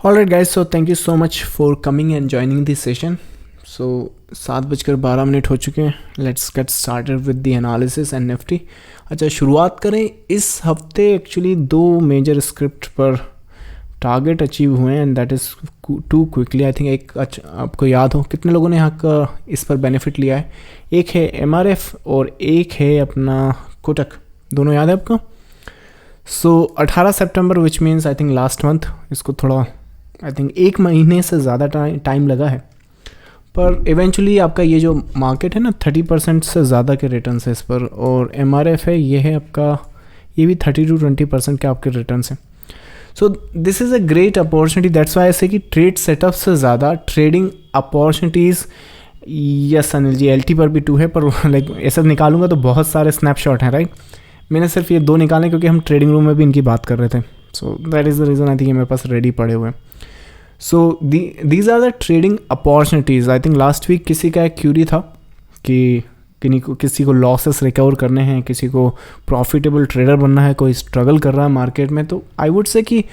Alright guys, so thank you so much for coming and joining this session. So 7:12 हो चुके हैं. Let's get started with the analysis and Nifty. अच्छा, शुरुआत करें. इस हफ्ते एक्चुअली दो मेजर स्क्रिप्ट पर टारगेट अचीव हुए हैं and that is too quickly. I think एक आपको याद हो कितने लोगों ने यहाँ का इस पर बेनिफिट लिया है. एक है MRF और एक है अपना कोटक. दोनों याद है आपको. सो 18 सितंबर which means I think last month. इसको थोड़ा आई थिंक एक महीने से ज़्यादा टाइम लगा है, पर इवेंचुअली आपका ये जो मार्केट है ना 30% से ज़्यादा के रिटर्न्स है इस पर. और MRF है ये है आपका, ये भी 30 to 20% के आपके रिटर्न्स हैं. So this is a great opportunity. That's why ऐसे कि ट्रेड सेटअप से ज़्यादा trading opportunities. Yes Anil ji, LT पर भी 2 है, पर लाइक ऐसा निकालूंगा तो बहुत सारे स्नैपशॉट हैं राइट. मैंने सिर्फ ये 2 निकाले क्योंकि हम ट्रेडिंग रूम में भी इनकी बात कर रहे थे. So that is the reason I think ये मेरे पास रेडी पड़े हुए हैं. So these are the trading opportunities. I think last week किसी का एक क्यूरी था कि किसी को लॉसेस रिकवर करने हैं, किसी को प्रॉफिटेबल ट्रेडर बनना है, कोई स्ट्रगल कर रहा है मार्केट में. तो आई वुड से कि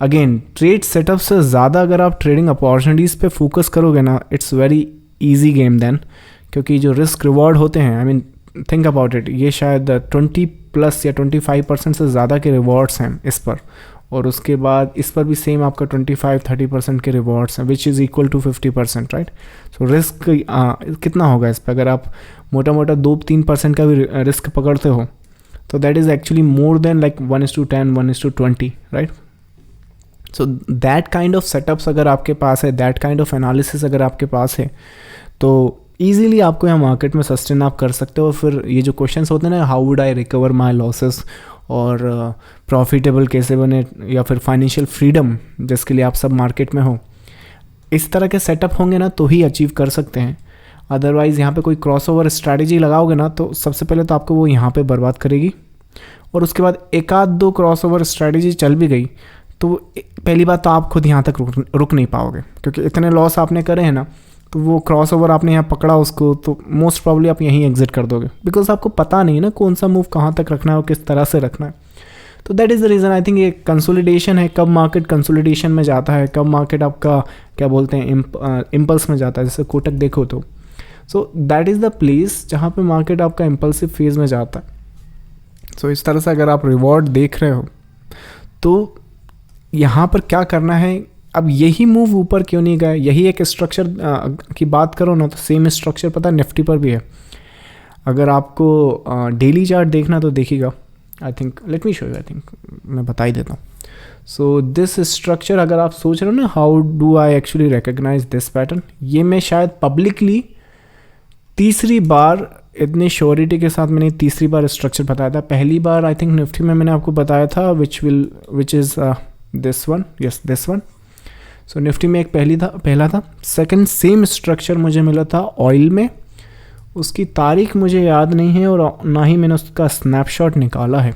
अगेन ट्रेड सेटअप से ज़्यादा अगर आप ट्रेडिंग अपॉर्चुनिटीज़ पे फोकस करोगे ना, it's very easy game then. क्योंकि जो रिस्क रिवॉर्ड होते हैं, I mean think about it, ये शायद 20+ या 25% से ज़्यादा के रिवॉर्ड्स हैं इस पर. और उसके बाद इस पर भी सेम आपका 25-30% के रिवॉर्ड्स हैं, which is equal to 50% right. So risk कितना होगा इस पर. अगर आप मोटा मोटा 2-3% का भी रिस्क पकड़ते हो तो that is actually more than like 1:10, 1:20 right. So that kind of setups अगर आपके पास है, दैट काइंड ऑफ एनालिसिस अगर आपके पास है, तो ईजीली आपको यहाँ मार्केट में सस्टेन आप कर सकते हो. फिर ये जो क्वेश्चंस होते हैं ना, how would I recover my losses, और प्रॉफिटेबल कैसे बने, या फिर फाइनेंशियल फ्रीडम जिसके लिए आप सब मार्केट में हो, इस तरह के सेटअप होंगे ना तो ही अचीव कर सकते हैं. अदरवाइज़ यहाँ पे कोई क्रॉसओवर स्ट्रैटेजी लगाओगे ना तो सबसे पहले तो आपको वो यहाँ पे बर्बाद करेगी. और उसके बाद 1-2 क्रॉसओवर स्ट्रैटेजी चल भी गई तो पहली बात तो आप खुद यहाँ तक रुक नहीं पाओगे, क्योंकि इतने लॉस आपने करे हैं ना, तो वो क्रॉस ओवर आपने यहाँ पकड़ा उसको तो मोस्ट प्रॉब्ली आप यहीं एग्जिट कर दोगे, बिकॉज आपको पता नहीं ना कौन सा मूव कहाँ तक रखना है और किस तरह से रखना है. तो that is the reason I think ये कंसोलिडेशन है. कब मार्केट कंसोलिडेशन में जाता है, कब मार्केट आपका क्या बोलते हैं इम्पल्स में जाता है, जैसे कोटक देखो तो. सो दैट इज़ द प्लेस जहाँ पे मार्केट आपका इम्पल्सिव फेज में जाता है. सो इस तरह से अगर आप रिवॉर्ड देख रहे हो तो यहाँ पर क्या करना है. अब यही मूव ऊपर क्यों नहीं गया, यही एक स्ट्रक्चर की बात करो ना तो सेम स्ट्रक्चर पता निफ्टी पर भी है. अगर आपको डेली चार्ट देखना तो देखिएगा. I think let me show you, I think मैं बता ही देता हूँ. सो दिस स्ट्रक्चर अगर आप सोच रहे हो ना, how do I actually recognise this pattern, ये मैं शायद पब्लिकली तीसरी बार इतनी श्योरिटी के साथ मैंने तीसरी बार स्ट्रक्चर बताया था. पहली बार आई थिंक निफ्टी में मैंने आपको बताया था which is this one. Yes, this one. So Nifty में एक पहला था. सेकंड सेम स्ट्रक्चर मुझे मिला था ऑयल में. उसकी तारीख मुझे याद नहीं है और ना ही मैंने उसका स्नैपशॉट निकाला है.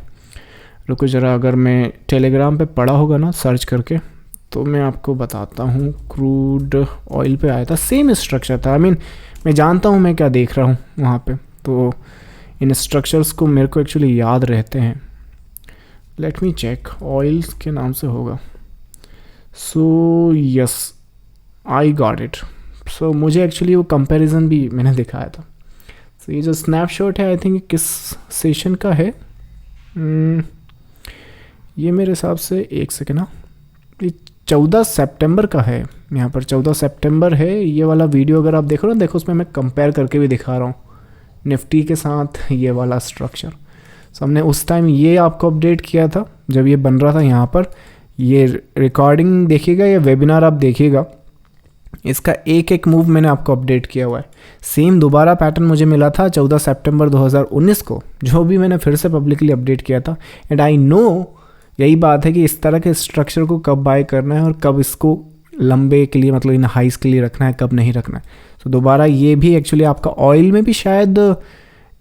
रुको ज़रा, अगर मैं टेलीग्राम पे पढ़ा होगा ना सर्च करके तो मैं आपको बताता हूँ. क्रूड ऑयल पे आया था, सेम स्ट्रक्चर था. आई मीन मैं जानता हूँ मैं क्या देख रहा हूँ वहाँ पे, तो इन स्ट्रक्चर्स को मेरे को एक्चुअली याद रहते हैं. लेट मी चेक, ऑयल के नाम से होगा. So yes, I got it. So मुझे एक्चुअली वो कंपैरिजन भी मैंने दिखाया था. सो ये जो स्नैपशॉट है आई थिंक किस सेशन का है, ये मेरे हिसाब से एक सेकेंड, ये 14 सितंबर का है. यहाँ पर 14 सितंबर है. ये वाला वीडियो अगर आप देखो ना, देखो उसमें मैं कंपेयर करके भी दिखा रहा हूँ निफ्टी के साथ ये वाला स्ट्रक्चर. सो हमने उस टाइम ये आपको अपडेट किया था जब ये बन रहा था. यहाँ पर ये रिकॉर्डिंग देखिएगा, ये वेबिनार आप देखिएगा, इसका एक एक मूव मैंने आपको अपडेट किया हुआ है. सेम दोबारा पैटर्न मुझे मिला था 14 सितंबर 2019 को, जो भी मैंने फिर से पब्लिकली अपडेट किया था. एंड आई नो यही बात है कि इस तरह के स्ट्रक्चर को कब बाय करना है और कब इसको लंबे के लिए, मतलब इन हाइस के लिए रखना है, कब नहीं रखना है. तो दोबारा ये भी एक्चुअली आपका ऑयल में भी शायद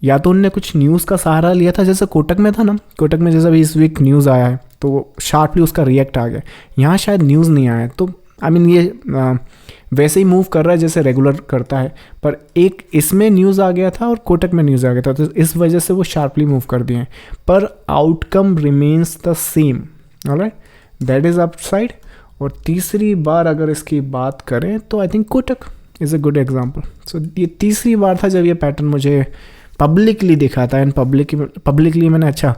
या तो उनने कुछ न्यूज़ का सहारा लिया था, जैसे कोटक में था ना. कोटक में जैसे अभी इस वीक न्यूज़ आया है तो शार्पली उसका रिएक्ट आ गया. यहाँ शायद न्यूज़ नहीं आया, तो आई मीन ये वैसे ही मूव कर रहा है जैसे रेगुलर करता है, पर एक इसमें न्यूज़ आ गया था और कोटक में न्यूज़ आ गया था, तो इस वजह से वो शार्पली मूव कर दिए हैं. पर outcome remains the same. Alright, that is upside. और तीसरी बार अगर इसकी बात करें तो I think Kotak is a good example. So ये तीसरी बार था जब ये पैटर्न मुझे पब्लिकली दिखा था, एंड पब्लिकली मैंने, अच्छा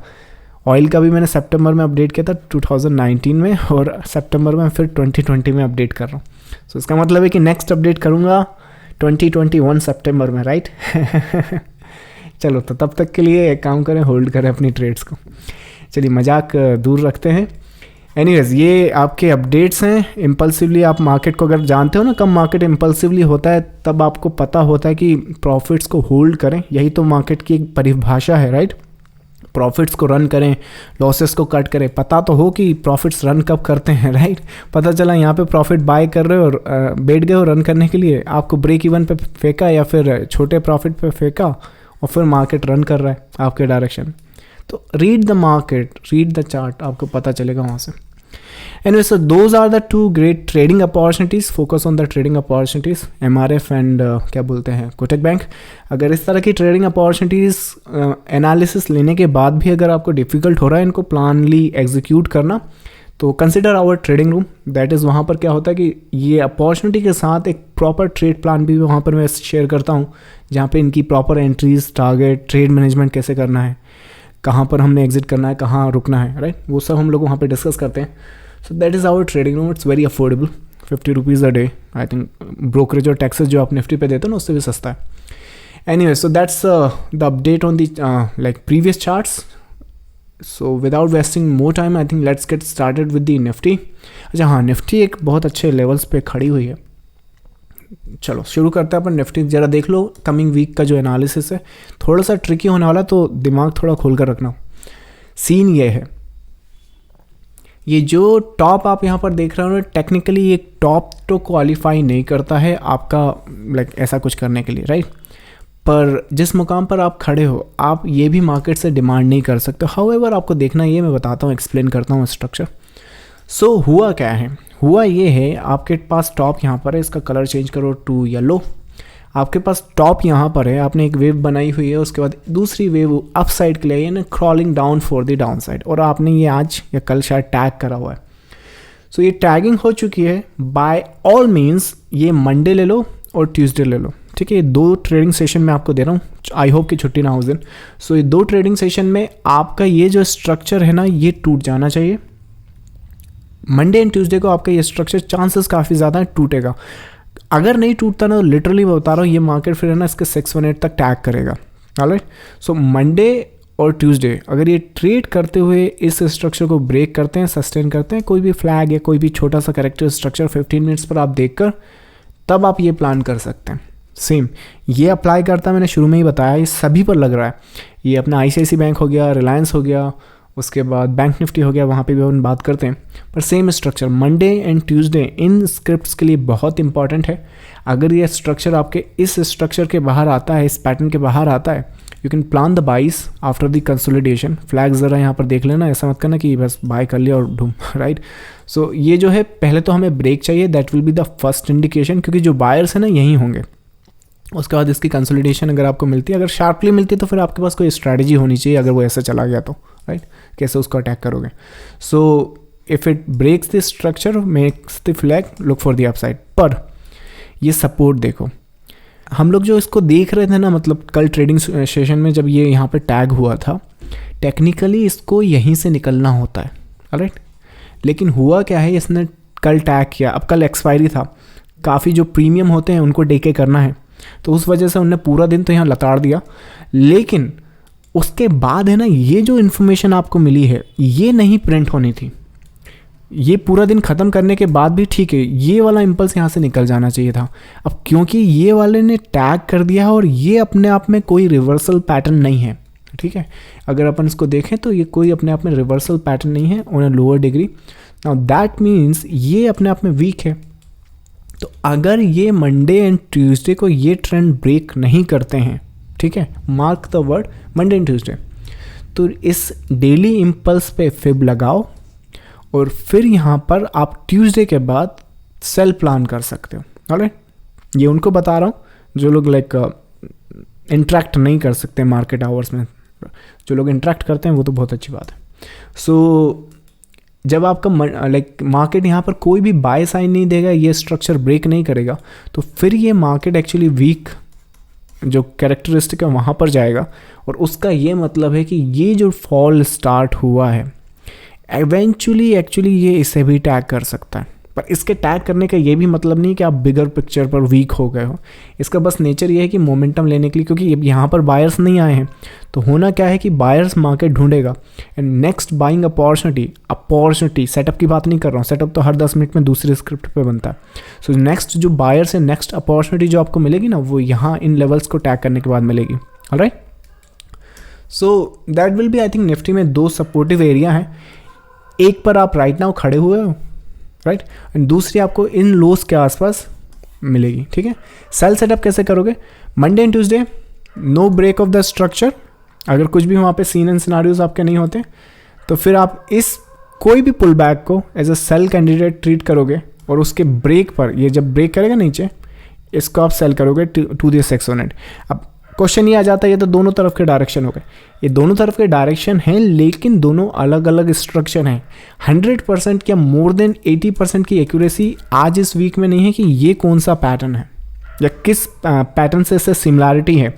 ऑयल का भी मैंने सितंबर में अपडेट किया था 2019 में, और सितंबर में फिर 2020 में अपडेट कर रहा हूँ। सो इसका मतलब है कि नेक्स्ट अपडेट करूँगा 2021 सितंबर में, राइट? चलो, तो तब तक के लिए एक काम करें, होल्ड करें अपनी ट्रेड्स को। चलिए, मजाक दूर रखते हैं। एनीवेज, ये आपके अपडेट्स हैं। इम्पल्सिवली आप मार्केट को अगर जानते हो ना, कब मार्केट इम्पल्सिवली होता है तब आपको पता होता है कि प्रॉफिट्स को होल्ड करें। यही तो मार्केट की एक परिभाषा है, राइट? प्रॉफिट्स को रन करें, लॉसेस को कट करें। पता तो हो कि प्रॉफिट्स रन कब करते हैं, राइट? पता चला यहाँ पे प्रॉफिट बाय कर रहे हो और बैठ गए हो रन करने के लिए, आपको ब्रेक इवन पे फेंका या फिर छोटे प्रॉफिट पे फेंका और फिर मार्केट रन कर रहा है आपके डायरेक्शन। तो read the market, read the chart, आपको पता चलेगा वहाँ से। Anyway, so those are the two great trading opportunities. Focus on the trading opportunities. MRF and क्या बोलते हैं, कोटक बैंक। अगर इस तरह की ट्रेडिंग अपॉर्चुनिटीज़ एनालिसिस लेने के बाद भी अगर आपको डिफ़िकल्ट हो रहा है इनको प्लानली एग्जीक्यूट करना, तो consider our trading room. That is, वहाँ पर क्या होता है कि ये अपॉर्चुनिटी के साथ एक प्रॉपर ट्रेड प्लान भी वहाँ पर मैं शेयर करता हूँ, जहाँ पे इनकी proper entries, target, trade management कैसे करना है, कहाँ पर हमने एग्जिट करना है, कहाँ रुकना है, राइट? वो सब हम लोग वहाँ पे डिस्कस करते हैं। So that is our trading room. It's very affordable, 50 rupees a day. I think brokerage और टैक्सेस जो आप निफ्टी पे देते हो ना, उससे भी सस्ता है। Anyway, so that's the update on the like previous charts. So without wasting more time, I think let's get started with the Nifty. अच्छा हाँ, निफ्टी एक बहुत अच्छे लेवल्स पे खड़ी हुई है। चलो शुरू करते हैं अपन निफ्टी। ज़रा देख लो कमिंग वीक का जो एनालिसिस है, थोड़ा सा ट्रिकी होने वाला, तो दिमाग थोड़ा खोल कर रखना। सीन ये है, ये जो टॉप आप यहाँ पर देख रहे हो ना, टेक्निकली ये टॉप तो क्वालिफाई नहीं करता है आपका लाइक ऐसा कुछ करने के लिए, राइट? पर जिस मुकाम पर आप खड़े हो, आप ये भी मार्केट से डिमांड नहीं कर सकते। हाउएवर आपको देखना, ये मैं बताता हूँ, एक्सप्लेन करता हूँ स्ट्रक्चर। सो हुआ क्या है, हुआ ये है, आपके पास टॉप यहाँ पर है, इसका कलर चेंज करो टू येलो। आपके पास टॉप यहाँ पर है, आपने एक वेव बनाई हुई है, उसके बाद दूसरी वेव अप साइड के लिए ना crawling down for the down side, और आपने ये आज या कल शायद टैग करा हुआ है। सो ये टैगिंग हो चुकी है। बाय ऑल मीन्स ये मंडे ले लो और ट्यूसडे ले लो, ठीक है? ये 2 ट्रेडिंग सेशन में आपको दे रहा हूँ, आई होप कि छुट्टी ना हो उस दिन। सो ये 2 ट्रेडिंग सेशन में आपका ये जो स्ट्रक्चर है ना, ये टूट जाना चाहिए। मंडे एंड ट्यूसडे को आपका ये स्ट्रक्चर चांसेस काफ़ी ज़्यादा है टूटेगा। अगर नहीं टूटता ना, तो लिटरली मैं बता रहा हूँ, ये मार्केट फिर है ना इसके 618 तक टैग करेगा। ऑलराइट, सो मंडे और ट्यूसडे अगर ये ट्रेड करते हुए इस स्ट्रक्चर को ब्रेक करते हैं, सस्टेन करते हैं, कोई भी फ्लैग या कोई भी छोटा सा करेक्टर स्ट्रक्चर 15 मिनट्स पर आप देखकर, तब आप ये प्लान कर सकते हैं। सेम ये अप्लाई करता, मैंने शुरू में ही बताया, ये सभी पर लग रहा है। ये अपना ICICI बैंक हो गया, रिलायंस हो गया, उसके बाद बैंक निफ्टी हो गया, वहाँ पे भी हम बात करते हैं। पर same structure Monday and Tuesday in scripts के लिए बहुत इंपॉर्टेंट है। अगर ये स्ट्रक्चर आपके इस स्ट्रक्चर के बाहर आता है, इस पैटर्न के बाहर आता है, यू कैन प्लान द बाइस आफ्टर द कंसोलिडेशन। फ्लैग ज़रा यहाँ पर देख लेना, ऐसा मत करना कि बस बाय कर लिया और ढूम, राइट? सो ये जो है, पहले तो हमें ब्रेक चाहिए, that will be the first indication, क्योंकि जो बायर्स हैं ना यहीं होंगे। उसके बाद इसकी कंसोलिडेशन अगर आपको मिलती है, अगर शार्पली मिलती है, तो फिर आपके पास कोई स्ट्रैटेजी होनी चाहिए अगर वो ऐसा चला गया तो, राइट? कैसे उसको अटैक करोगे? So if it breaks the structure, makes the flag, look for the upside. पर ये सपोर्ट देखो, हम लोग जो इसको देख रहे थे ना, मतलब कल ट्रेडिंग सेशन में जब ये यहाँ पे टैग हुआ था, टेक्निकली इसको यहीं से निकलना होता है, राइट? लेकिन हुआ क्या है, इसने कल टैग किया, अब कल एक्सपायरी था, काफ़ी जो प्रीमियम होते हैं उनको डेके करना है, तो उस वजह से उनने पूरा दिन तो यहाँ लताड़ दिया। लेकिन उसके बाद है ना, ये जो इन्फॉर्मेशन आपको मिली है, ये नहीं प्रिंट होनी थी। ये पूरा दिन ख़त्म करने के बाद भी ठीक है, ये वाला इम्पल्स यहाँ से निकल जाना चाहिए था। अब क्योंकि ये वाले ने टैग कर दिया है और ये अपने आप में कोई रिवर्सल पैटर्न नहीं है, ठीक है? अगर अपन इसको देखें तो ये कोई अपने आप में रिवर्सल पैटर्न नहीं है on a lower degree. Now that means ये अपने आप में वीक है। तो अगर ये मंडे एंड ट्यूसडे को ये ट्रेंड ब्रेक नहीं करते हैं, ठीक है, mark the word Monday and Tuesday, तो इस डेली इम्पल्स पे फिब लगाओ और फिर यहाँ पर आप ट्यूसडे के बाद सेल प्लान कर सकते हो। ऑलराइट, ये उनको बता रहा हूँ जो लोग लाइक इंटरेक्ट नहीं कर सकते मार्केट आवर्स में। जो लोग इंटरेक्ट करते हैं वो तो बहुत अच्छी बात है। सो जब आपका मार्केट यहाँ पर कोई भी बाय साइन नहीं देगा, ये स्ट्रक्चर ब्रेक नहीं करेगा, तो फिर ये मार्केट एक्चुअली वीक जो कैरेक्टरिस्टिक है वहाँ पर जाएगा। और उसका ये मतलब है कि ये जो फॉल स्टार्ट हुआ है एवेंचुअली एक्चुअली ये इसे भी टैग कर सकता है। पर इसके टैग करने का ये भी मतलब नहीं कि आप बिगर पिक्चर पर वीक हो गए हो। इसका बस नेचर ये है कि मोमेंटम लेने के लिए, क्योंकि यहाँ पर बायर्स नहीं आए हैं, तो होना क्या है कि बायर्स मार्केट ढूंढेगा and next buying opportunity setup की बात नहीं कर रहा हूँ, सेटअप तो हर 10 मिनट में दूसरे स्क्रिप्ट पे बनता है। सो नेक्स्ट जो बायर्स है, नेक्स्ट अपॉर्चुनिटी जो आपको मिलेगी ना, वो यहाँ इन लेवल्स को टैग करने के बाद मिलेगी। Alright, so that will be I think Nifty में 2 सपोर्टिव एरिया हैं। एक पर आप राइट नाउ खड़े हुए हो, राइट, एंड दूसरी आपको इन लोस के आसपास मिलेगी। ठीक है, सेल सेटअप कैसे करोगे? Monday and Tuesday no break of the structure. अगर कुछ भी वहाँ पे सीन एंड सिनारियोज आपके नहीं होते तो फिर आप इस कोई भी पुल बैक को as a sell candidate treat करोगे और उसके ब्रेक पर, ये जब ब्रेक करेगा नीचे, इसको आप सेल करोगे टू द 600। अब क्वेश्चन ये आ जाता है, ये तो दोनों तरफ के डायरेक्शन हो गए, ये दोनों तरफ के डायरेक्शन हैं लेकिन दोनों अलग अलग स्ट्रक्चर हैं। 100% या मोर देन 80% की एक्यूरेसी आज इस वीक में नहीं है कि ये कौन सा पैटर्न है या किस पैटर्न से इससे सिमिलैरिटी है।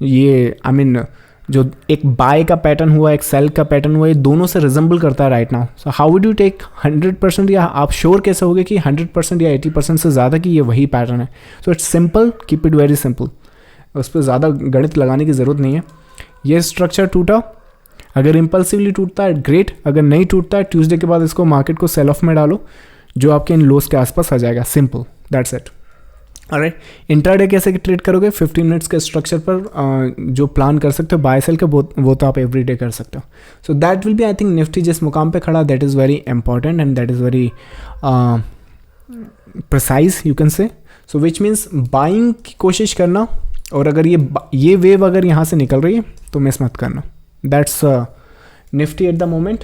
ये आई मीन जो एक बाय का पैटर्न हुआ, एक सेल का पैटर्न हुआ, ये दोनों से रिजेंबल करता है right now. So how would you take 100%, या आप श्योर कैसे होगे कि 100% या 80% से ज़्यादा कि ये वही पैटर्न है? So it's simple, keep it very simple, उस पर ज़्यादा गणित लगाने की ज़रूरत नहीं है। ये स्ट्रक्चर टूटा, अगर इम्पल्सिवली टूटता है ग्रेट, अगर नहीं टूटता है ट्यूसडे के बाद इसको मार्केट को सेल ऑफ में डालो जो आपके इन लोस के आसपास आ जाएगा। Simple, that's it. Alright, intraday कैसे ट्रेड करोगे? 15 मिनट्स के स्ट्रक्चर पर जो प्लान कर सकते हो बाय सेल का, वो तो आप एवरीडे कर सकते हो। So that will be I think Nifty जिस मुकाम पे खड़ा, that is very important and that is very precise you can say. So which means buying की कोशिश करना, और अगर ये वेव अगर यहाँ से निकल रही है तो मिस मत करना। That's Nifty eight the moment.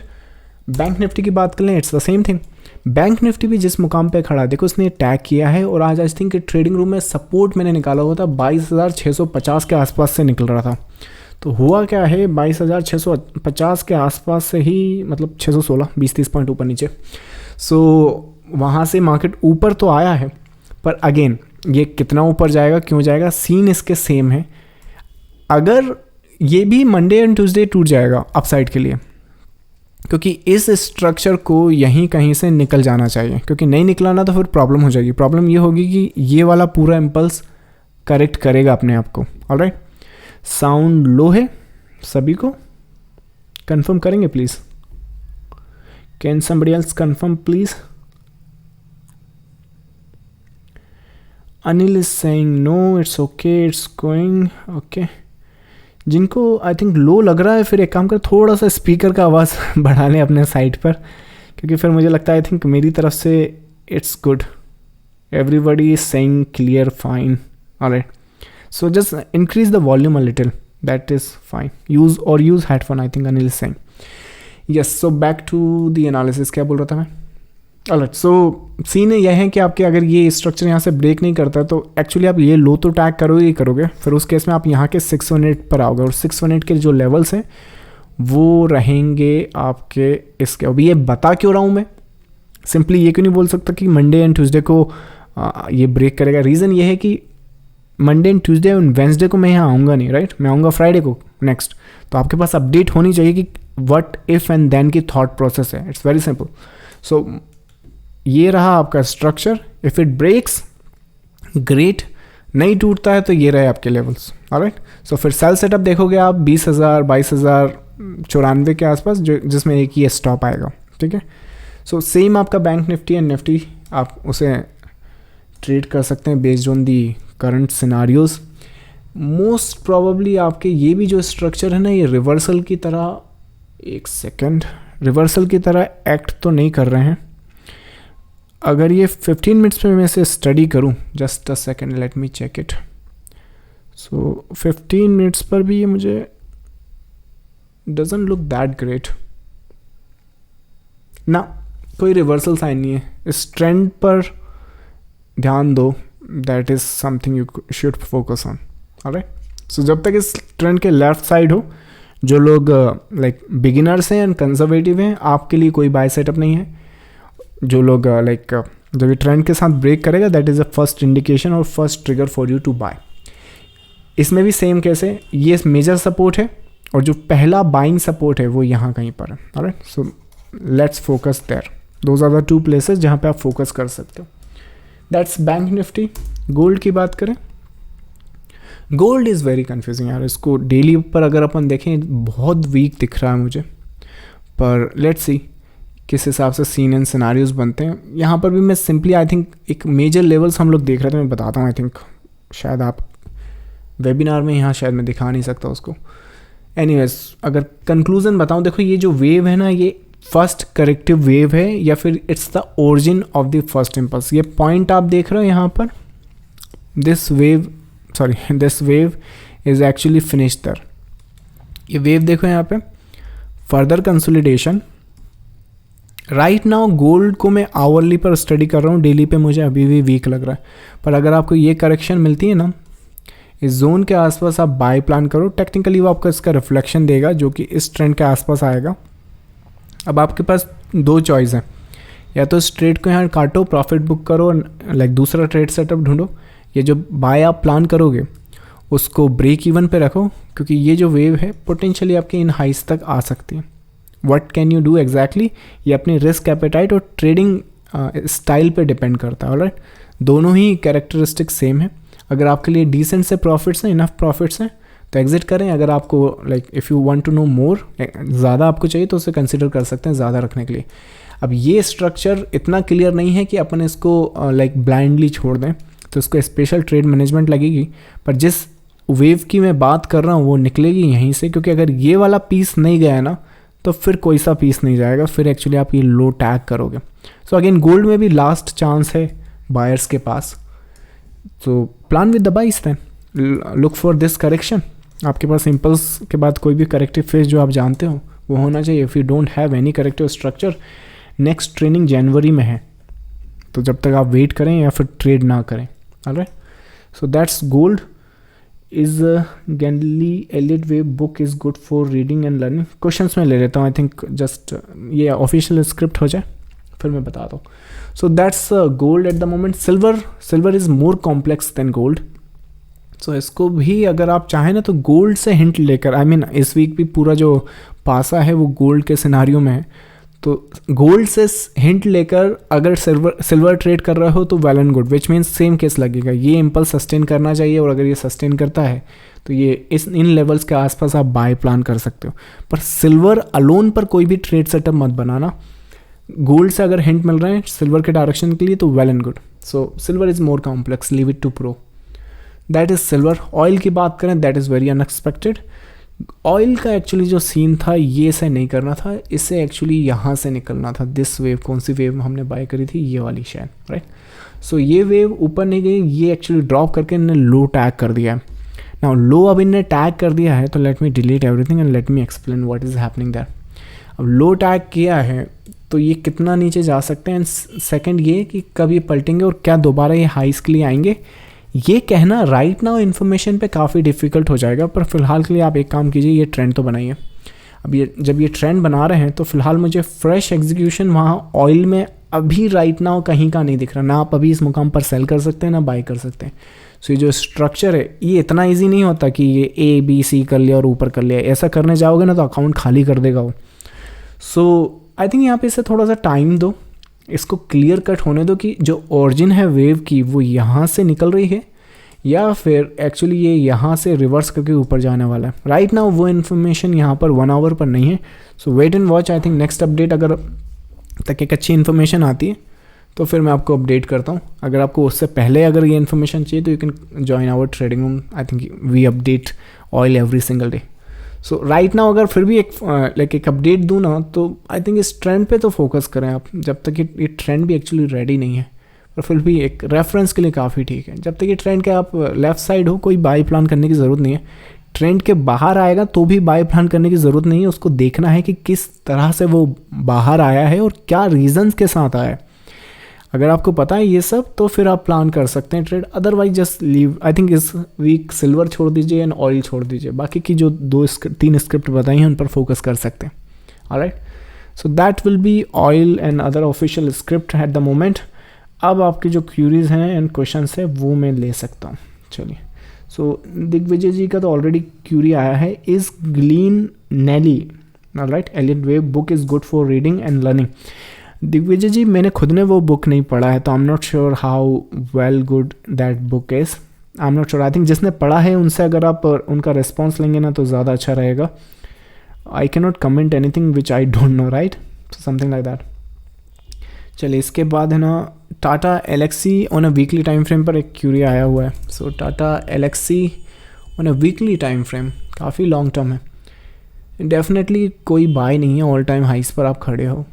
Bank Nifty की बात कर लें, it's the same thing. Bank Nifty भी जिस मुकाम पे खड़ा, देखो उसने टैग किया है और आज आई थिंक ट्रेडिंग रूम में सपोर्ट मैंने निकाला हुआ था 22,650 के आसपास से निकल रहा था। तो हुआ क्या है, 22,650 के आसपास से ही, मतलब 616, 20-30 पॉइंट ऊपर नीचे। सो वहाँ से मार्केट ऊपर तो आया है, पर अगेन ये कितना ऊपर जाएगा, क्यों जाएगा, सीन इसके सेम है। अगर ये भी मंडे एंड ट्यूसडे टूट जाएगा अपसाइड के लिए, क्योंकि इस स्ट्रक्चर को यहीं कहीं से निकल जाना चाहिए, क्योंकि नहीं निकला ना तो फिर प्रॉब्लम हो जाएगी। प्रॉब्लम ये होगी कि ये वाला पूरा इम्पल्स करेक्ट करेगा अपने आप को। ऑलराइट, साउंड लो है सभी को, कंफर्म करेंगे please? Can somebody else confirm please? Anil is saying no, it's okay, it's going okay. जिनको आई थिंक लो लग रहा है, फिर एक काम कर, थोड़ा सा स्पीकर का आवाज़ बढ़ा लें अपने साइड पर, क्योंकि फिर मुझे लगता है आई थिंक मेरी तरफ से it's good, everybody is saying clear, fine. Alright, so just increase the volume a little, that is fine. Use headphone, I think Anil is saying. Yes, so back to the analysis. क्या बोल रहा था मैं? Alert, so scene यह है कि आपके अगर ये स्ट्रक्चर यहाँ से ब्रेक नहीं करता तो एक्चुअली आप ये लो तो टैग करोगे ही करोगे, फिर उस केस में आप यहाँ के 618 पर आओगे, और 618 के जो लेवल्स हैं वो रहेंगे आपके इसके। अभी ये बता क्यों रहा हूँ मैं, सिंपली ये क्यों नहीं बोल सकता कि मंडे एंड ट्यूसडे को ये ब्रेक करेगा? रीज़न ये है कि Monday and Tuesday and Wednesday को मैं यहाँ आऊँगा नहीं, राइट, मैं आऊँगा फ्राइडे को नेक्स्ट। तो आपके पास अपडेट होनी चाहिए कि व्हाट इफ़ एंड देन की थॉट प्रोसेस है। It's very simple. सो ये रहा आपका structure, if it breaks great, नहीं टूटता है तो ये रहे आपके लेवल्स। ऑलराइट, सो फिर सेल सेटअप देखोगे आप 20,000, 22,094 के आसपास, जो जिसमें एक ही स्टॉप आएगा। ठीक है, सो सेम आपका बैंक निफ्टी एंड निफ्टी, आप उसे ट्रेड कर सकते हैं based on the current scenarios. Most probably आपके ये भी जो स्ट्रक्चर है ना, ये रिवर्सल की तरह, एक सेकेंड, रिवर्सल की तरह एक्ट तो नहीं कर रहे हैं। अगर ये 15 मिनट्स में मैं इसे स्टडी करूं, just a second, let me check it. So 15 minutes पर भी ये मुझे डजंट लुक दैट ग्रेट ना, कोई रिवर्सल साइन नहीं है। इस ट्रेंड पर ध्यान दो, that is something you should focus on. Alright, so जब तक इस ट्रेंड के लेफ्ट साइड हो, जो लोग लाइक बिगिनर्स हैं एंड कंजर्वेटिव हैं, आपके लिए कोई बाय सेटअप नहीं है. जो लोग लाइक जब ये ट्रेंड के साथ ब्रेक करेगा, that is a first indication और first trigger for you to buy. इसमें भी सेम केस है, ये मेजर सपोर्ट है और जो पहला बाइंग सपोर्ट है वो यहाँ कहीं पर है. Alright, so let's focus there. Those are the two places जहाँ पे आप फोकस कर सकते हो. That's bank Nifty. गोल्ड की बात करें, गोल्ड इज़ वेरी कन्फ्यूजिंग यार. इसको डेली पर अगर अपन देखें बहुत वीक दिख रहा है मुझे, पर लेट्स सी किस हिसाब से सीन एंड सिनारियोज बनते हैं. यहाँ पर भी मैं सिंपली आई थिंक एक मेजर लेवल्स हम लोग देख रहे थे, मैं बताता हूँ. आई थिंक शायद आप वेबिनार में यहाँ शायद मैं दिखा नहीं सकता उसको. एनीवेज, अगर कंक्लूजन बताऊँ, देखो ये जो वेव है ना, ये फर्स्ट करेक्टिव वेव है या फिर it's the origin of the first impulse. ये पॉइंट आप देख रहे हो यहाँ पर, this wave is actually finish there. ये वेव देखो यहाँ पे, further consolidation. Right now gold को मैं आवरली पर स्टडी कर रहा हूँ, डेली पे मुझे अभी भी वीक लग रहा है. पर अगर आपको ये करेक्शन मिलती है ना, इस जोन के आसपास आप बाय प्लान करो. टेक्निकली वो आपको इसका रिफ्लेक्शन देगा जो कि इस ट्रेंड के आसपास आएगा. अब आपके पास दो चॉइस हैं, या तो इस ट्रेड को यहाँ काटो, प्रॉफिट बुक करो, लाइक दूसरा ट्रेड सेटअप ढूंढो. ये जो बाय आप प्लान करोगे उसको ब्रेक इवन पे रखो, क्योंकि ये जो वेव है पोटेंशियली आपके इन हाइस तक आ सकती है. What can you do exactly, ये अपनी रिस्क एपेटाइट और ट्रेडिंग स्टाइल पे डिपेंड करता है. ऑलराइट, दोनों ही कैरेक्टरिस्टिक सेम है. अगर आपके लिए डिसेंट से प्रॉफिट्स हैं, इनफ प्रॉफिट्स हैं, तो एग्जिट करें. अगर आपको like if you want to know more, ज़्यादा आपको चाहिए तो उसे कंसिडर कर सकते हैं ज़्यादा रखने के लिए. अब ये स्ट्रक्चर इतना क्लियर नहीं है कि अपन इसको लाइक ब्लाइंडली छोड़ दें, तो इसको स्पेशल ट्रेड मैनेजमेंट लगेगी. पर जिस वेव की मैं बात कर रहा हूँ वो निकलेगी यहीं से, क्योंकि अगर ये वाला पीस नहीं गया ना तो फिर कोई सा पीस नहीं जाएगा, फिर एक्चुअली आप ये लो टैग करोगे. सो अगेन गोल्ड में भी लास्ट चांस है बायर्स के पास, तो plan with the bias then, look for this correction. आपके पास इम्पल्स के बाद कोई भी करेक्टिव फेज जो आप जानते हो वो होना चाहिए. If you don't have any corrective structure, next training जनवरी में है, तो जब तक आप वेट करें या फिर ट्रेड ना करें. Alright, so that's gold. Is गैंडली Elliott wave book is good for reading and learning. Questions में ले लेता हूँ, आई थिंक जस्ट ये ऑफिशियल स्क्रिप्ट हो जाए फिर मैं बताता हूँ. So that's gold at the moment. Silver is more complex than gold. So इसको भी अगर आप चाहें ना तो गोल्ड से हिंट लेकर, आई मीन इस वीक भी पूरा जो पासा है वो गोल्ड के सिनारियो में है, तो गोल्ड से हिंट लेकर अगर सिल्वर ट्रेड कर रहे हो तो well and good, which means same case लगेगा. ये इम्पल्स सस्टेन करना चाहिए और अगर ये सस्टेन करता है तो ये इन लेवल्स के आसपास आप बाय प्लान कर सकते हो. पर सिल्वर अलोन पर कोई भी ट्रेड सेटअप मत बनाना. गोल्ड से अगर हिंट मिल रहे हैं सिल्वर के डायरेक्शन के लिए तो well and good. So silver is more complex, leave it to pro. That is silver. Oil की बात करें, दैट इज़ वेरी अनएक्सपेक्टेड. ऑयल का एक्चुअली जो सीन था ये से नहीं करना था, इससे एक्चुअली यहाँ से निकलना था. दिस वेव, कौन सी वेव हमने बाय करी थी, ये वाली शायद, राइट. सो ये वेव ऊपर नहीं गई, ये एक्चुअली ड्रॉप करके इन्हें लो टैग कर दिया है. नाउ लो अब इन्हें टैग कर दिया है तो let me delete everything and let me explain what is happening that. अब लो टैग किया है तो ये कितना नीचे जा सकते हैं, एंड सेकेंड ये कि कब ये पलटेंगे और क्या दोबारा ये हाइस के लिए आएंगे, ये कहना राइट नाउ इन्फॉर्मेशन पे काफ़ी डिफिकल्ट हो जाएगा. पर फिलहाल के लिए आप एक काम कीजिए, ये ट्रेंड तो बनाइए. अब ये जब ये ट्रेंड बना रहे हैं तो फिलहाल मुझे फ्रेश एग्जीक्यूशन वहाँ ऑयल में अभी राइट नाउ कहीं का नहीं दिख रहा. ना आप अभी इस मुकाम पर सेल कर सकते हैं ना बाय कर सकते हैं. सो ये जो स्ट्रक्चर है ये इतना ईजी नहीं होता कि ये A B C कर लिया और ऊपर कर लिया. ऐसा करने जाओगे ना तो अकाउंट खाली कर देगा वो. सो आई थिंक यहाँ पे इसे थोड़ा सा टाइम दो, इसको क्लियर कट होने दो कि जो ओरिजिन है वेव की वो यहाँ से निकल रही है या फिर एक्चुअली ये यहाँ से रिवर्स करके ऊपर जाने वाला है. राइट नाउ वो इन्फॉर्मेशन यहाँ पर 1 आवर पर नहीं है. So wait and watch. I think next update अगर तक एक अच्छी इन्फॉर्मेशन आती है तो फिर मैं आपको अपडेट करता हूँ. अगर आपको उससे पहले अगर ये इन्फॉर्मेशन चाहिए तो you can join our trading room. I think we update oil every single day. So right now अगर फिर भी एक अपडेट दूँ ना तो आई थिंक इस ट्रेंड पे तो फोकस करें आप, जब तक ये ट्रेंड भी एक्चुअली रेडी नहीं है. पर फिर भी एक रेफरेंस के लिए काफ़ी ठीक है. जब तक ये ट्रेंड के आप लेफ़्ट साइड हो कोई बाय प्लान करने की ज़रूरत नहीं है. ट्रेंड के बाहर आएगा तो भी बाय प्लान करने की ज़रूरत नहीं है. उसको देखना है कि किस तरह से वो बाहर आया है और क्या रीजंस के साथ आया है. अगर आपको पता है ये सब तो फिर आप प्लान कर सकते हैं trade, otherwise just leave. I think इस वीक सिल्वर छोड़ दीजिए एंड ऑयल छोड़ दीजिए, बाकी की जो 3 स्क्रिप्ट बताई हैं उन पर फोकस कर सकते हैं। Alright, so that will B oil and other official script eight the moment. अब आपकी जो क्यूरीज हैं एंड क्वेश्चन है वो मैं ले सकता हूँ। चलिए, सो दिग्विजय जी का तो ऑलरेडी क्यूरी आया है, is Glenn Neely alright Elliott wave book is good for reading and learning. Digvijay ji, मैंने खुद ने वो बुक नहीं पढ़ा है, तो I am not sure how well good that book is. I am not sure. I think जिसने पढ़ा है उनसे अगर आप उनका रिस्पॉन्स लेंगे ना तो ज़्यादा अच्छा रहेगा। I can not comment anything which I don't know, right, something like that. चलिए, इसके बाद है ना Tata Elxsi on a weekly time frame पर एक क्यूरी आया हुआ है। So Tata Elxsi on a weekly time frame काफ़ी लॉन्ग टर्म है, डेफिनेटली कोई बाय नहीं है। ऑल टाइम हाइस पर आप खड़े हो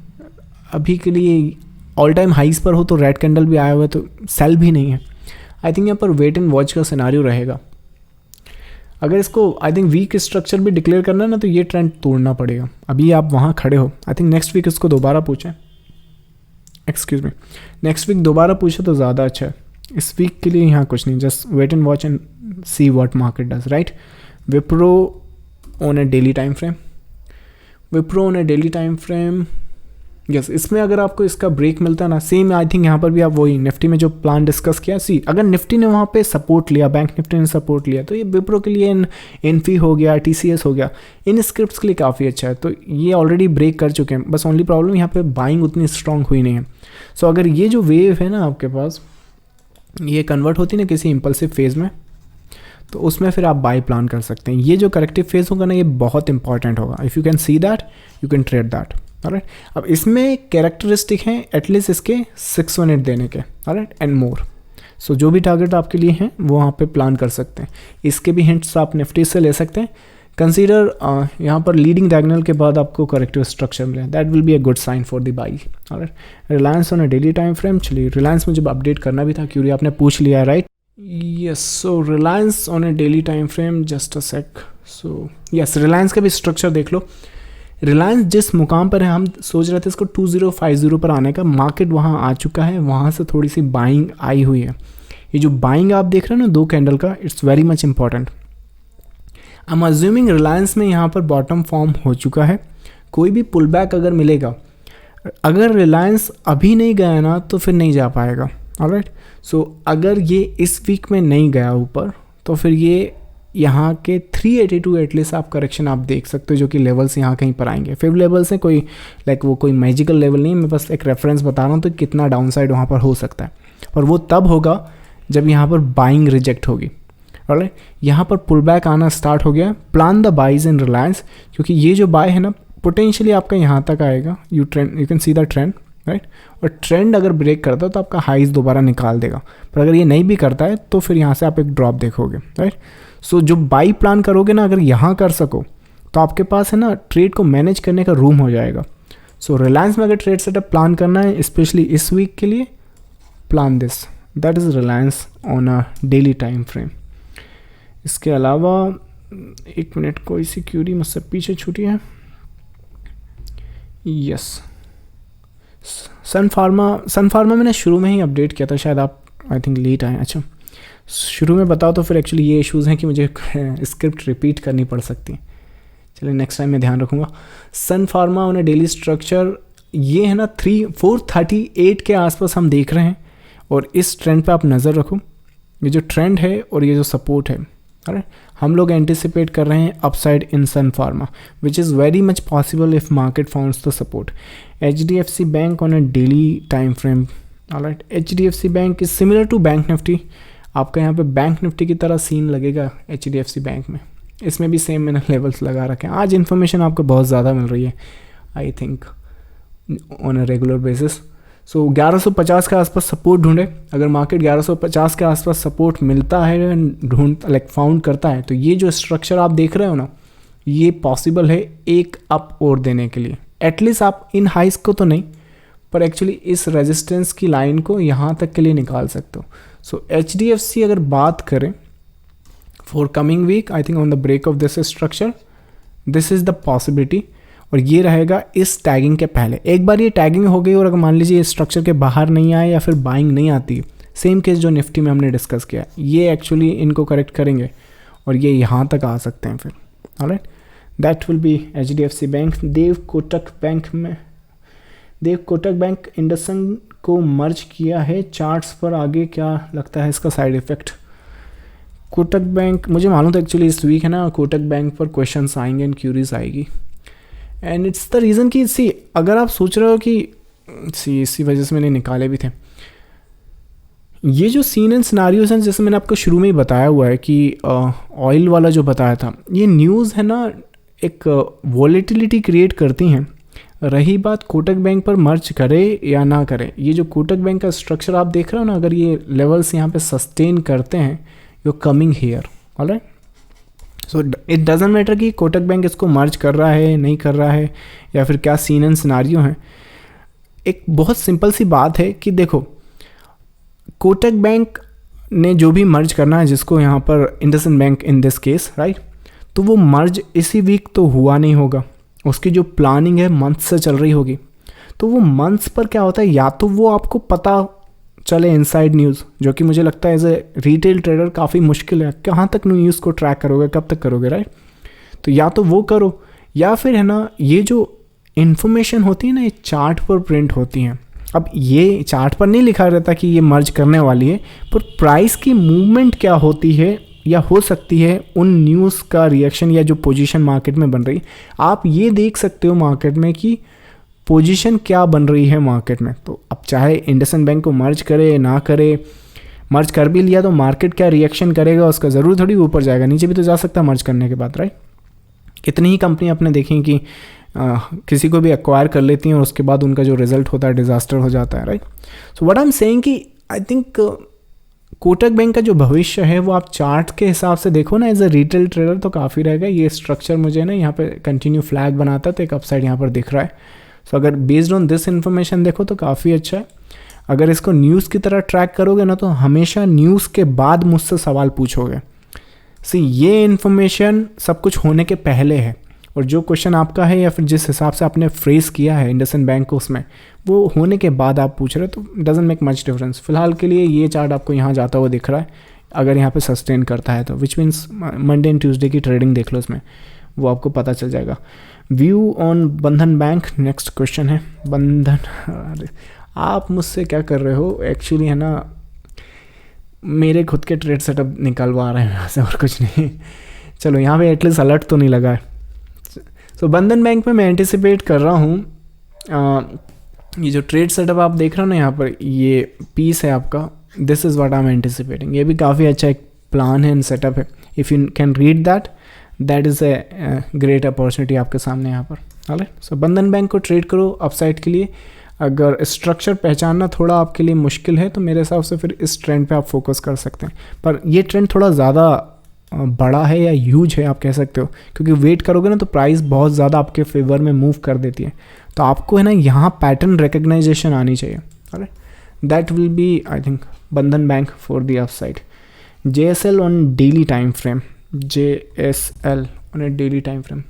अभी के लिए, ऑल टाइम हाइस पर हो तो रेड कैंडल भी आया हुआ है, तो सेल भी नहीं है। आई थिंक यहाँ पर वेट एंड वॉच का सिनारियो रहेगा। अगर इसको आई थिंक वीक स्ट्रक्चर भी डिक्लेयर करना है ना, तो ये ट्रेंड तोड़ना पड़ेगा। अभी आप वहाँ खड़े हो, आई थिंक नेक्स्ट वीक इसको दोबारा पूछें, एक्सक्यूज मी, नेक्स्ट वीक दोबारा पूछे तो ज़्यादा अच्छा है। इस वीक के लिए यहाँ कुछ नहीं, just wait and watch and see what market does, right. Wipro on a daily time frame, Wipro on a daily time frame, yes, इसमें अगर आपको इसका ब्रेक मिलता है ना, सेम आई थिंक यहाँ पर भी आप वही निफ्टी में जो प्लान डिस्कस किया, सी अगर निफ्टी ने वहाँ पे सपोर्ट लिया, बैंक निफ्टी ने सपोर्ट लिया, तो ये विप्रो के लिए इन्फी हो गया, TCS हो गया, इन स्क्रिप्ट्स के लिए काफ़ी अच्छा है। तो ये ऑलरेडी ब्रेक कर चुके हैं, बस ओनली प्रॉब्लम यहाँ पे बाइंग उतनी स्ट्रांग हुई नहीं है। सो अगर ये जो वेव है ना आपके पास, ये कन्वर्ट होती है ना किसी इम्पल्सिव फेज़ में, तो उसमें फिर आप बाई प्लान कर सकते हैं। ये जो करेक्टिव फेज़ होगा ना, ये बहुत इंपॉर्टेंट होगा। If you can see that, you can trade that, alright. अब इसमें कैरेक्टरिस्टिक हैं एटलीस्ट इसके 618 देने के, ऑलराइट, एंड मोर। सो जो भी टारगेट आपके लिए हैं वो वहाँ पे प्लान कर सकते हैं। इसके भी हिंट्स आप निफ्टी से ले सकते हैं। कंसीडर यहाँ पर लीडिंग डायगोनल के बाद आपको करेक्टिव स्ट्रक्चर मिले, that will be a good sign for the buy, alright. Reliance on a daily time frame, चलिए रिलायंस मुझे अपडेट करना भी था, क्योंकि आपने पूछ लिया, right. Yes, so Reliance on a daily time frame, just a sec. So yes, Reliance का भी स्ट्रक्चर देख लो। रिलायंस जिस मुकाम पर है, हम सोच रहे थे इसको 2050 पर आने का, मार्केट वहाँ आ चुका है, वहाँ से थोड़ी सी बाइंग आई हुई है। ये जो बाइंग आप देख रहे हैं ना 2 कैंडल का, it's very much important. I am assuming Reliance में यहाँ पर बॉटम फॉर्म हो चुका है। कोई भी पुल बैक अगर मिलेगा, अगर रिलायंस अभी नहीं गया ना तो फिर नहीं जा पाएगा, ऑलराइट। सो अगर ये इस वीक में नहीं गया ऊपर, तो फिर ये यहाँ के 382 एटलीस्ट आप करेक्शन आप देख सकते हो, जो कि लेवल्स यहाँ कहीं पर आएंगे। फिर लेवल्स हैं कोई वो कोई मैजिकल लेवल नहीं है, मैं बस एक रेफरेंस बता रहा हूँ, तो कितना डाउन साइड वहाँ पर हो सकता है। और वो तब होगा जब यहाँ पर बाइंग रिजेक्ट होगी, ऑलराइट। यहाँ पर पुल बैक आना स्टार्ट हो गया, प्लान द बाइज इन रिलायंस, क्योंकि ये जो बाय है ना पोटेंशियली आपका यहाँ तक आएगा। You can see the trend, right. और ट्रेंड अगर ब्रेक करता है तो आपका हाइज दोबारा निकाल देगा, पर अगर ये नहीं भी करता है तो फिर यहाँ से आप एक ड्रॉप देखोगे, राइट। सो जो बाई प्लान करोगे ना, अगर यहाँ कर सको तो आपके पास है ना ट्रेड को मैनेज करने का रूम हो जाएगा। सो रिलायंस में अगर ट्रेड सेटअप प्लान करना है, स्पेशली इस वीक के लिए, plan this, that is Reliance on a daily time frame. इसके अलावा 1 मिनट, कोई सी क्यूरी मुझसे पीछे छूटी है। यस, सन फार्मा मैंने शुरू में ही अपडेट किया था, शायद आप आई थिंक लेट आए। अच्छा, शुरू में बताओ तो फिर एक्चुअली ये इश्यूज़ हैं कि मुझे स्क्रिप्ट रिपीट करनी पड़ सकती है। चलिए नेक्स्ट टाइम मैं ध्यान रखूँगा। Sun Pharma on a daily structure, ये है ना 438 के आसपास हम देख रहे हैं, और इस ट्रेंड पे आप नज़र रखो। ये जो ट्रेंड है और ये जो सपोर्ट है, अरे हम लोग एंटिसिपेट कर रहे हैं upside in Sun Pharma, which is very much possible if market founds the support. HDFC bank on a daily time frame, alright. HDFC bank is similar to bank Nifty, आपका यहाँ पे बैंक निफ्टी की तरह सीन लगेगा HDFC bank में। इसमें भी same मैंने लेवल्स लगा रखे हैं। आज इन्फॉर्मेशन आपको बहुत ज़्यादा मिल रही है I think on a regular basis. So 1150 के आसपास सपोर्ट ढूंढे, अगर मार्केट 1150 के आसपास सपोर्ट मिलता है, फाउंड करता है, तो ये जो स्ट्रक्चर आप देख रहे हो ना, ये पॉसिबल है एक अप और देने के लिए। एटलीस्ट आप इन हाइस को तो नहीं, पर एक्चुअली इस रेजिस्टेंस की लाइन को यहाँ तक के लिए निकाल सकते हो। सो HDFC अगर बात करें for coming week, I think on the break of this structure, this is the possibility. और ये रहेगा इस टैगिंग के पहले। एक बार ये टैगिंग हो गई और अगर मान लीजिए स्ट्रक्चर के बाहर नहीं आए या फिर बाइंग नहीं आती, सेम केस जो निफ्टी में हमने डिस्कस किया, ये एक्चुअली इनको करेक्ट करेंगे और ये यहाँ तक आ सकते हैं फिर। Alright, that will be HDFC bank. देव कोटक बैंक इंडसइंड को मर्ज किया है चार्ट्स पर, आगे क्या लगता है इसका साइड इफेक्ट? कोटक बैंक, मुझे मालूम था एक्चुअली इस वीक है ना कोटक बैंक पर क्वेश्चंस आएंगे एंड क्यूरीज आएगी, एंड इट्स द रीज़न कि सी अगर आप सोच रहे हो कि सी इसी वजह से मैंने निकाले भी थे ये जो सीन एंड सिनारियोज हैं, जैसे मैंने आपको शुरू में ही बताया हुआ है कि ऑयल वाला जो बताया था, ये न्यूज़ है ना एक वॉलेटिलिटी क्रिएट करती हैं। रही बात कोटक बैंक पर मर्ज करे या ना करे, ये जो कोटक बैंक का स्ट्रक्चर आप देख रहे हो ना, अगर ये लेवल्स यहाँ पे सस्टेन करते हैं, you coming here. Alright, so it doesn't matter कि कोटक बैंक इसको मर्ज कर रहा है नहीं कर रहा है या फिर क्या सीन एंड सिनारियो है। एक बहुत सिंपल सी बात है कि देखो कोटक बैंक ने जो भी मर्ज करना है, जिसको यहाँ पर IndusInd bank in this case, right, तो वो मर्ज इसी वीक तो हुआ नहीं होगा, उसकी जो प्लानिंग है मंथ से चल रही होगी। तो वो मंथ्स पर क्या होता है, या तो वो आपको पता चले इनसाइड न्यूज़, जो कि मुझे लगता है एज ए रिटेल ट्रेडर काफ़ी मुश्किल है, कहाँ तक न्यूज़ को ट्रैक करोगे, कब तक करोगे, राइट। तो या तो वो करो, या फिर है ना ये जो इन्फॉर्मेशन होती है ना, ये चार्ट पर प्रिंट होती हैं। अब ये चार्ट पर नहीं लिखा रहता कि ये मर्ज करने वाली है, पर प्राइस की मूवमेंट क्या होती है या हो सकती है उन न्यूज़ का रिएक्शन या जो पोजीशन मार्केट में बन रही, आप ये देख सकते हो मार्केट में कि पोजीशन क्या बन रही है मार्केट में। तो अब चाहे इंडसइंड बैंक को मर्ज करे ना करे, मर्ज कर भी लिया तो मार्केट क्या रिएक्शन करेगा उसका, ज़रूर थोड़ी ऊपर जाएगा, नीचे भी तो जा सकता है मर्ज करने के बाद, राइट। कितनी ही कंपनी आपने देखी कि किसी को भी एक्वायर कर लेती हैं और उसके बाद उनका जो रिजल्ट होता है डिज़ास्टर हो जाता है, right. So what I am saying कि आई थिंक कोटक बैंक का जो भविष्य है वो आप चार्ट के हिसाब से देखो ना, एज अ रिटेल ट्रेडर तो काफ़ी रहेगा। ये स्ट्रक्चर मुझे ना यहाँ पे कंटिन्यू फ्लैग बनाता है, तो एक अपसाइड यहाँ पर दिख रहा है। सो अगर बेस्ड ऑन दिस इन्फॉर्मेशन देखो तो काफ़ी अच्छा है। अगर इसको न्यूज़ की तरह ट्रैक करोगे ना, तो हमेशा न्यूज़ के बाद मुझसे सवाल पूछोगे। सी ये इन्फॉर्मेशन सब कुछ होने के पहले है, और जो क्वेश्चन आपका है या फिर जिस हिसाब से आपने फ्रेज किया है इंडसइंड बैंक को, उसमें वो होने के बाद आप पूछ रहे हो, तो डजंट मेक मच डिफरेंस। फिलहाल के लिए ये चार्ट आपको यहाँ जाता हुआ दिख रहा है, अगर यहाँ पे सस्टेन करता है तो, which means Monday and Tuesday की ट्रेडिंग देख लो, इसमें वो आपको पता चल जाएगा। व्यू ऑन बंधन बैंक, नेक्स्ट क्वेश्चन है बंधन। आप मुझसे क्या कर रहे हो एक्चुअली, है ना, मेरे खुद के ट्रेड सेटअप निकलवा रहे हैं यहाँ से, और कुछ नहीं। चलो यहाँ पे एटलीस्ट अलर्ट तो नहीं लगा है। सो बंधन बैंक में मैं एंटिसिपेट कर रहा हूँ, ये जो ट्रेड सेटअप आप देख रहे हो ना यहाँ पर, ये पीस है आपका, this is what I am anticipating. ये भी काफ़ी अच्छा एक प्लान है एंड सेटअप है। If you can read that is a great opportunity आपके सामने यहाँ पर। ऑलराइट, सो बंधन बैंक को ट्रेड करो अपसाइड के लिए। अगर स्ट्रक्चर पहचानना थोड़ा आपके लिए मुश्किल है तो मेरे हिसाब से फिर इस ट्रेंड पे आप फोकस कर सकते हैं, पर ये ट्रेंड थोड़ा ज़्यादा बड़ा है या ह्यूज है आप कह सकते हो, क्योंकि वेट करोगे ना तो प्राइस बहुत ज़्यादा आपके फेवर में मूव कर देती है। तो आपको है ना यहाँ पैटर्न रिकग्नाइजेशन आनी चाहिए। Alright, that will be I think Bandhan Bank for the upside. JSL on daily time frame, JSL on a daily time frame,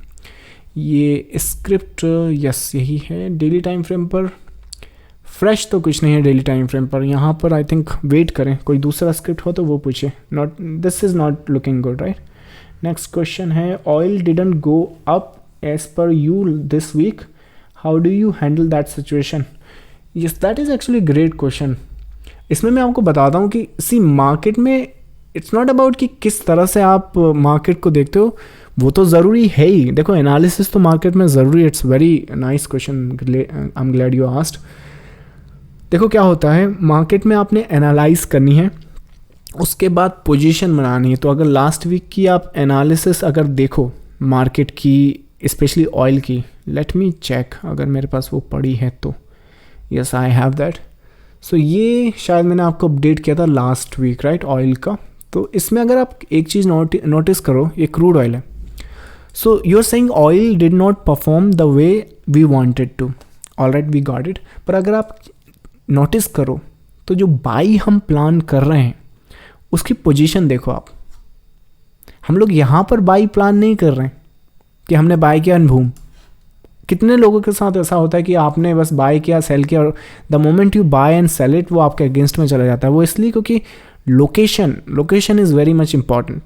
ये स्क्रिप्ट यस यही है। डेली टाइम फ्रेम पर फ्रेश तो कुछ नहीं है डेली टाइम फ्रेम पर, यहाँ पर आई थिंक वेट करें, कोई दूसरा स्क्रिप्ट हो तो वो पूछे। Not, this is not looking good, right. Next question है, oil didn't go up as per you this week, how do you handle that situation? Yes, that is actually great question. इसमें मैं आपको बताता हूँ कि सी मार्केट में it's not about कि किस तरह से आप मार्केट को देखते हो, वो तो ज़रूरी है ही। देखो एनालिसिस तो मार्केट में ज़रूरी, it's very nice question, I am glad you asked. देखो क्या होता है, मार्केट में आपने एनालाइज करनी है, उसके बाद पोजीशन बनानी है। तो अगर लास्ट वीक की आप एनालिसिस अगर देखो मार्केट की, स्पेशली ऑयल की, लेट मी चेक अगर मेरे पास वो पड़ी है तो, यस आई हैव दैट। सो ये शायद मैंने आपको अपडेट किया था लास्ट वीक, राइट, ऑयल का। तो इसमें अगर आप एक चीज़ नोटिस करो, ये क्रूड ऑयल है। So you are saying oil did not perform the way we wanted to, alright, we got it. पर अगर आप नोटिस करो तो जो बाई हम प्लान कर रहे हैं उसकी पोजीशन देखो आप। हम लोग यहाँ पर बाई प्लान नहीं कर रहे हैं कि हमने बाई किया भूम, कितने लोगों के साथ ऐसा होता है कि आपने बस बाय किया, सेल किया, और the moment you buy and sell it वो आपके अगेंस्ट में चला जाता है। वो इसलिए क्योंकि location is very much important.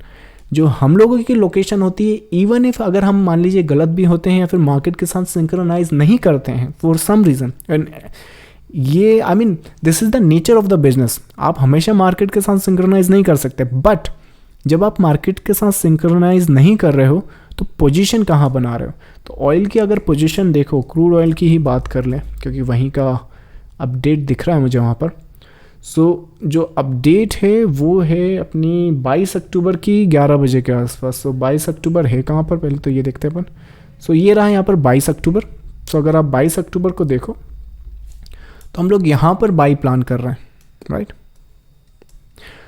जो हम लोगों की लोकेशन होती है, इवन इफ अगर हम मान लीजिए गलत भी होते हैं या फिर मार्केट के साथ सिंक्रोनाइज नहीं करते हैं फॉर सम रीज़न, एंड ये I mean this is the nature of the business. आप हमेशा मार्केट के साथ सिंक्रोनाइज नहीं कर सकते, बट जब आप मार्केट के साथ सिंक्रोनाइज नहीं कर रहे हो तो पोजीशन कहाँ बना रहे हो। तो ऑयल की अगर पोजीशन देखो, क्रूड ऑयल की ही बात कर लें क्योंकि वहीं का अपडेट दिख रहा है मुझे वहाँ पर। सो जो अपडेट है वो है अपनी 22 अक्टूबर की 11 बजे के आसपास। सो 22 अक्टूबर है कहाँ पर, पहले तो ये देखते हैं अपन। सो ये रहा यहाँ पर 22 अक्टूबर। सो अगर आप 22 अक्टूबर को देखो तो हम लोग यहाँ पर बाई प्लान कर रहे हैं, right.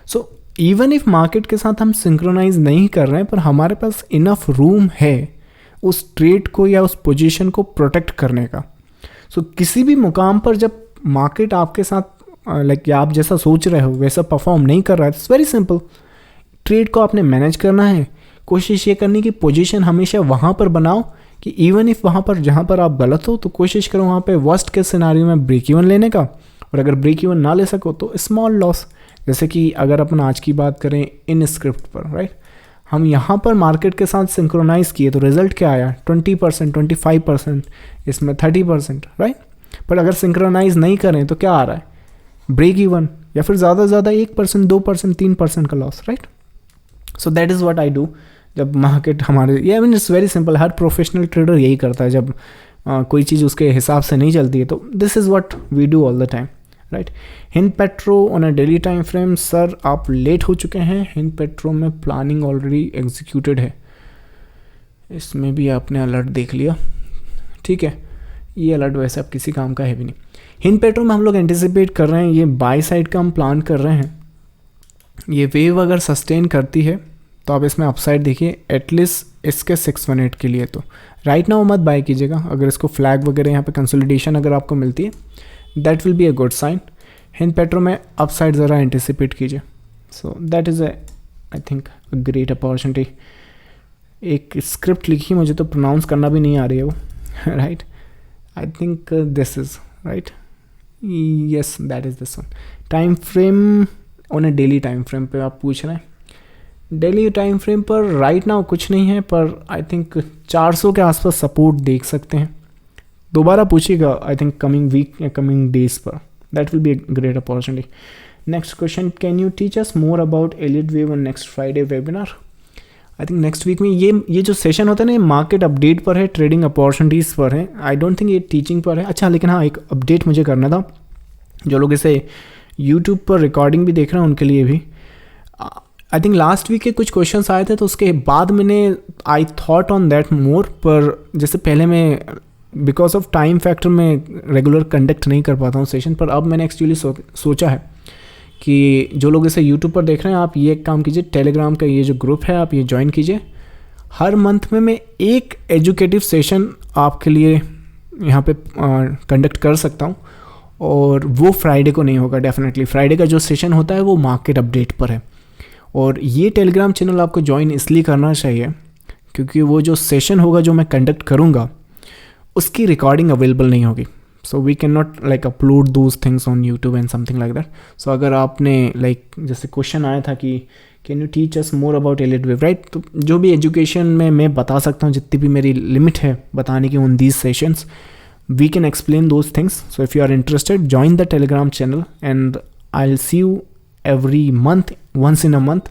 So even if market के साथ हम सिंक्रोनाइज नहीं कर रहे हैं, पर हमारे पास इनफ रूम है उस ट्रेड को या उस पोजीशन को प्रोटेक्ट करने का। सो किसी भी मुकाम पर जब मार्केट आपके साथ लाइक आप जैसा सोच रहे हो वैसा परफॉर्म नहीं कर रहा है, इट्स वेरी सिंपल। ट्रेड को आपने मैनेज करना है, कोशिश ये करनी कि पोजीशन हमेशा वहाँ पर बनाओ कि इवन इफ वहाँ पर जहाँ पर आप गलत हो तो कोशिश करो वहाँ पे वर्स्ट के सिनारियो में ब्रेक इवन लेने का, और अगर ब्रेक इवन ना ले सको तो स्मॉल लॉस। जैसे कि अगर अपन आज की बात करें इन स्क्रिप्ट पर, राइट, हम यहाँ पर मार्केट के साथ सिंक्रोनाइज किए तो रिजल्ट क्या आया, 20%, 25%, इसमें 30%, राइट। पर अगर सिंक्रोनाइज नहीं करें तो क्या आ रहा है, ब्रेक इवन या फिर ज़्यादा से ज़्यादा 1%, 2%, 3% का loss, right. So that is what I do जब मार्केट हमारे, ये I mean it's very simple. Her professional trader यही करता है जब कोई चीज़ उसके हिसाब से नहीं चलती है। तो this is what we do all the time, right. Hind Petro on a daily time frame, sir आप लेट हो चुके हैं। हिंद पेट्रो में प्लानिंग ऑलरेडी एग्जीक्यूटेड है, इसमें भी आपने अलर्ट देख लिया, ठीक है। ये अलर्ट वैसे अब किसी काम का है भी नहीं। हिंद पेट्रो में हम लोग एंटिसिपेट कर रहे हैं, ये बाय साइड का हम प्लान कर रहे हैं। ये वेव अगर सस्टेन करती है तो आप इसमें अपसाइड देखिए, एटलीस्ट इसके 618 के लिए। तो राइट नाउ मत बाय कीजिएगा, अगर इसको फ्लैग वगैरह यहाँ पे कंसोलिडेशन अगर आपको मिलती है that will be a good sign. Hind Petro में अपसाइड ज़रा एंटिसिपेट कीजिए। So that is I think a great opportunity. एक स्क्रिप्ट लिखी, मुझे तो प्रोनाउंस करना भी नहीं आ रही है वो, right. I think this is right, yes that is this one. Time frame on a daily time frame पे आप पूछ रहे हैं। डेली टाइम फ्रेम पर राइट नाउ कुछ नहीं है, पर आई थिंक 400 के आसपास सपोर्ट देख सकते हैं। दोबारा पूछिएगा आई थिंक कमिंग वीक या कमिंग डेज पर, that will be a great opportunity. Next question, can you teach us more about Elliott wave on next Friday webinar. I think next week में ये जो सेशन होता है ना, ये market update पर है, ट्रेडिंग अपॉर्चुनिटीज़ पर है। आई डोंट थिंक ये टीचिंग पर है। अच्छा, लेकिन हाँ एक अपडेट मुझे करना था, जो लोग इसे यूट्यूब पर रिकॉर्डिंग भी देख रहे हैं उनके लिए भी। आई थिंक लास्ट वीक के कुछ क्वेश्चंस आए थे तो उसके बाद मैंने I thought on that more, पर जैसे पहले मैं बिकॉज ऑफ टाइम फैक्टर में रेगुलर कंडक्ट नहीं कर पाता हूँ सेशन, पर अब मैंने एक्चुअली सोचा है कि जो लोग इसे यूट्यूब पर देख रहे हैं आप ये एक काम कीजिए, टेलीग्राम का ये जो ग्रुप है आप ये ज्वाइन कीजिए। हर मंथ में मैं एक एजुकेटिव सेशन आपके लिए यहाँ पे कंडक्ट कर सकता हूँ, और वो फ्राइडे को नहीं होगा डेफिनेटली। फ्राइडे का जो सेशन होता है वो मार्केट अपडेट पर है। और ये टेलीग्राम चैनल आपको ज्वाइन इसलिए करना चाहिए क्योंकि वो जो सेशन होगा जो मैं कंडक्ट करूँगा उसकी रिकॉर्डिंग अवेलेबल नहीं होगी। So we can not like upload those things on YouTube and something like that. So अगर आपने लाइक जैसे क्वेश्चन आया था कि can you teach us more about Elliott wave, right, तो जो भी एजुकेशन में मैं बता सकता हूँ, जितनी भी मेरी लिमिट है बताने की on these sessions, we can explain those things. So if you are interested, join the Telegram channel and I'll see you every month, once in a month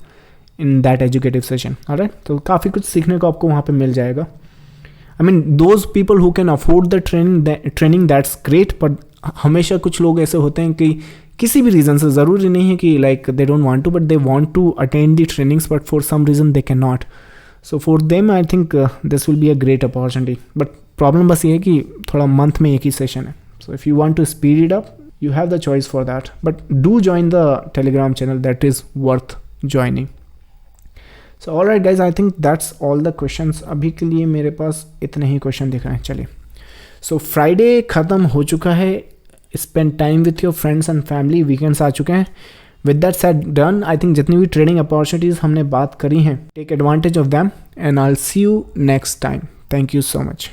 in that educative session. Alright, तो काफ़ी कुछ सीखने को आपको वहाँ पे मिल जाएगा। I mean those people who can afford the training that's great, but हमेशा कुछ लोग ऐसे होते हैं कि किसी भी रीज़न से, ज़रूरी नहीं है कि like they don't want to, but they want to attend the trainings but for some reason they cannot. So for them I think this will be a great opportunity. But problem बस ये है कि थोड़ा month में एक ही session है। So if you want to speed it up you have the choice for that, but do join the Telegram channel, that is worth joining. So alright guys, I think that's all the questions. अभी के लिए मेरे पास इतने ही question दिख रहे हैं। चलिए, so Friday ख़त्म हो चुका है, spend time with your friends and family, weekends आ चुके हैं। With that said done, I think जितनी भी ट्रेडिंग अपॉर्चुनिटीज़ हमने बात करी हैं, take advantage of them and I will see you next time. Thank you so much.